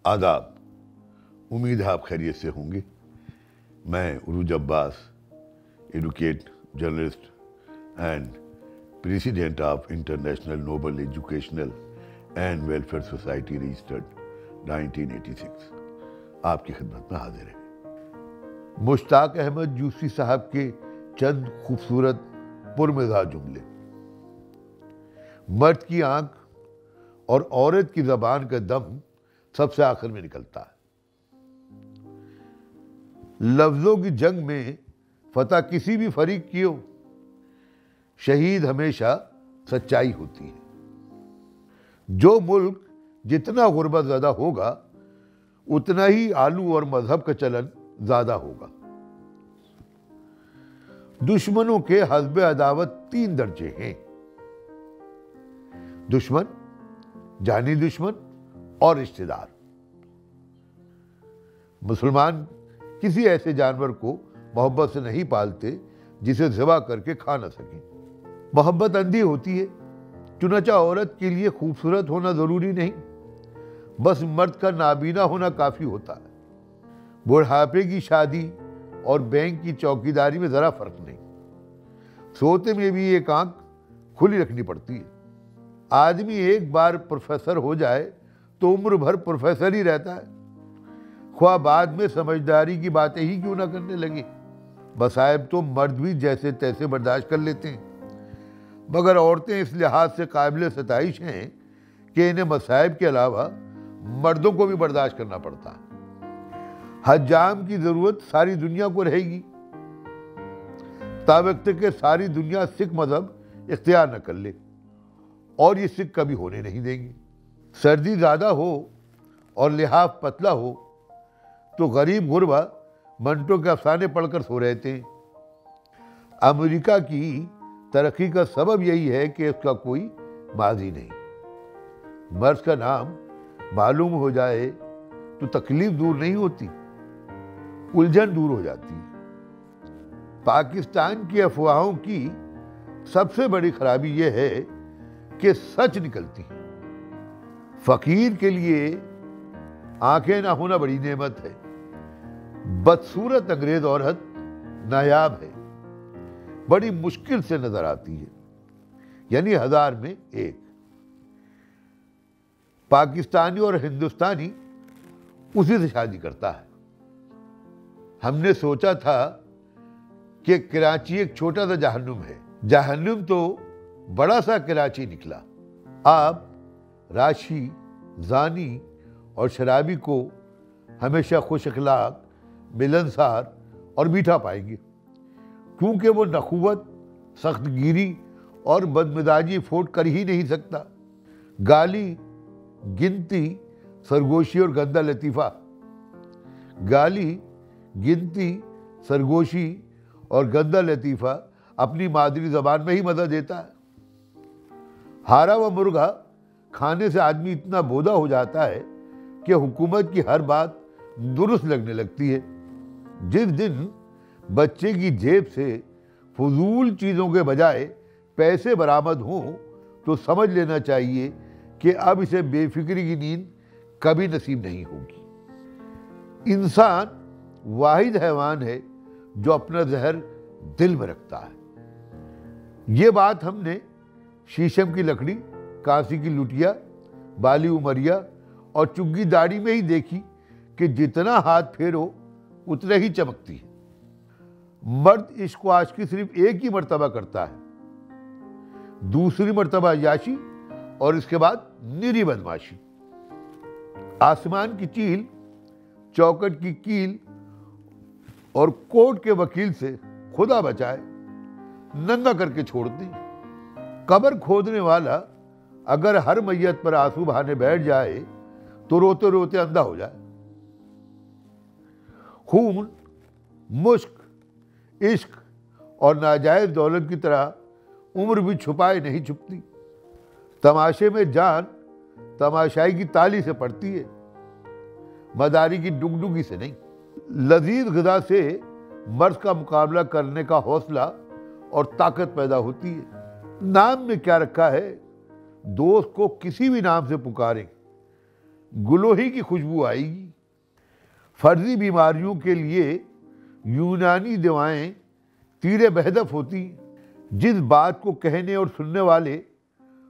आदाब। उम्मीद है आप खैरियत से होंगे। मैं Urooj Abbas, advocate, journalist and president of international noble educational and welfare society registered 1986 आपकी खिदमत में हाजिर है। मुश्ताक अहमद यूसी साहब के चंद खूबसूरत पुरमिज़ाज जुमले। मर्द की आंख और औरत की जबान का दम सबसे आखिर में निकलता है। लफ्जों की जंग में फतह किसी भी फरीक की हो, शहीद हमेशा सच्चाई होती है। जो मुल्क जितना गुर्बत ज़्यादा होगा उतना ही आलू और मजहब का चलन ज्यादा होगा। दुश्मनों के हस्बे अदावत 3 दर्जे हैं: दुश्मन, जानी दुश्मन और रिश्तेदार। मुसलमान किसी ऐसे जानवर को मोहब्बत से नहीं पालते जिसे ज़िबा करके खा न सकें। मोहब्बत अंधी होती है। चुनाचा औरत के लिए खूबसूरत होना जरूरी नहीं, बस मर्द का नाबीना होना काफी होता है। बुढ़ापे की शादी और बैंक की चौकीदारी में जरा फर्क नहीं। सोते में भी एक आंख खुली रखनी पड़ती है। आदमी एक बार प्रोफेसर हो जाए तो उम्र भर प्रोफेसर ही रहता है, ख्वाह बाद में समझदारी की बातें ही क्यों ना करने लगे। मसाइब तो मर्द भी जैसे तैसे बर्दाश्त कर लेते हैं, मगर औरतें इस लिहाज से काबिल सताइश हैं कि इन्हें मसाइब के अलावा मर्दों को भी बर्दाश्त करना पड़ता है। हज्जाम की जरूरत सारी दुनिया को रहेगी, तावक्त के सारी दुनिया सिख मजहब इख्तियार न कर ले, और ये सिख कभी होने नहीं देंगे। सर्दी ज़्यादा हो और लिहाफ पतला हो तो गरीब गुरबा मंटो के अफसाने पढ़कर सो रहे थे। अमेरिका की तरक्की का सबब यही है कि उसका कोई माजी नहीं। मर्द का नाम मालूम हो जाए तो तकलीफ दूर नहीं होती, उलझन दूर हो जाती है। पाकिस्तान की अफवाहों की सबसे बड़ी खराबी यह है कि सच निकलती है। फकीर के लिए आंखें ना होना बड़ी नेमत है। बदसूरत अंग्रेज औरत नायाब है, बड़ी मुश्किल से नजर आती है, यानी 1000 में 1। पाकिस्तानी और हिंदुस्तानी उसी से शादी करता है। हमने सोचा था कि कराची एक छोटा सा जहन्नुम है, जहन्नुम तो बड़ा सा कराची निकला। आप राशि, जानी और शराबी को हमेशा खुश अखलाक, मिलनसार और मीठा पाएंगे, क्योंकि वो नखुवत, सख्तगिरी और बदमिजाजी फोट कर ही नहीं सकता। गाली, गिनती, सरगोशी और गंदा लतीफ़ा। गाली, गिनती, सरगोशी और गंदा लतीफ़ा अपनी मादरी ज़बान में ही मज़ा देता है। हारा व मुर्गा खाने से आदमी इतना बोधा हो जाता है कि हुकूमत की हर बात दुरुस्त लगने लगती है। जिस दिन बच्चे की जेब से फजूल चीज़ों के बजाय पैसे बरामद हों तो समझ लेना चाहिए कि अब इसे बेफिक्री की नींद कभी नसीब नहीं होगी। इंसान वाहिद हैवान है जो अपना जहर दिल में रखता है। ये बात हमने शीशम की लकड़ी, कांसी की लुटिया, बाली उमरिया और चुग्गी दाढ़ी में ही देखी कि जितना हाथ फेरो उतना ही चमकती है। मर्द इश्क व आशिकी सिर्फ एक ही मर्तबा करता है, दूसरी मर्तबा याशी और इसके बाद निरी बदमाशी। आसमान की चील, चौकट की कील और कोर्ट के वकील से खुदा बचाए नंगा करके छोड़ती। कब्र खोदने वाला अगर हर मैयत पर आंसू बहाने बैठ जाए तो रोते रोते अंधा हो जाए। खून, मुश्क, इश्क और नाजायज दौलत की तरह उम्र भी छुपाए नहीं छुपती। तमाशे में जान तमाशाई की ताली से पड़ती है, मदारी की डुगडुगी से नहीं। लजीज ग़िज़ा से मर्द का मुकाबला करने का हौसला और ताकत पैदा होती है। नाम में क्या रखा है, दोस्त को किसी भी नाम से पुकारें गुलोही की खुशबू आएगी। फर्जी बीमारियों के लिए यूनानी दवाएं तीरे बहदफ होती। जिस बात को कहने और सुनने वाले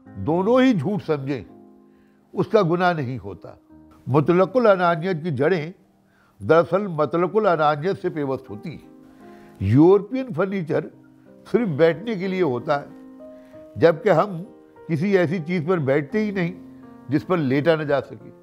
दोनों ही झूठ समझें, उसका गुनाह नहीं होता। मुतलकुल अनानियत की जड़ें दरअसल मतलकुल अनानियत से पेवस्त होती है। यूरोपियन फर्नीचर सिर्फ बैठने के लिए होता है, जबकि हम किसी ऐसी चीज़ पर बैठते ही नहीं जिस पर लेटा न जा सके।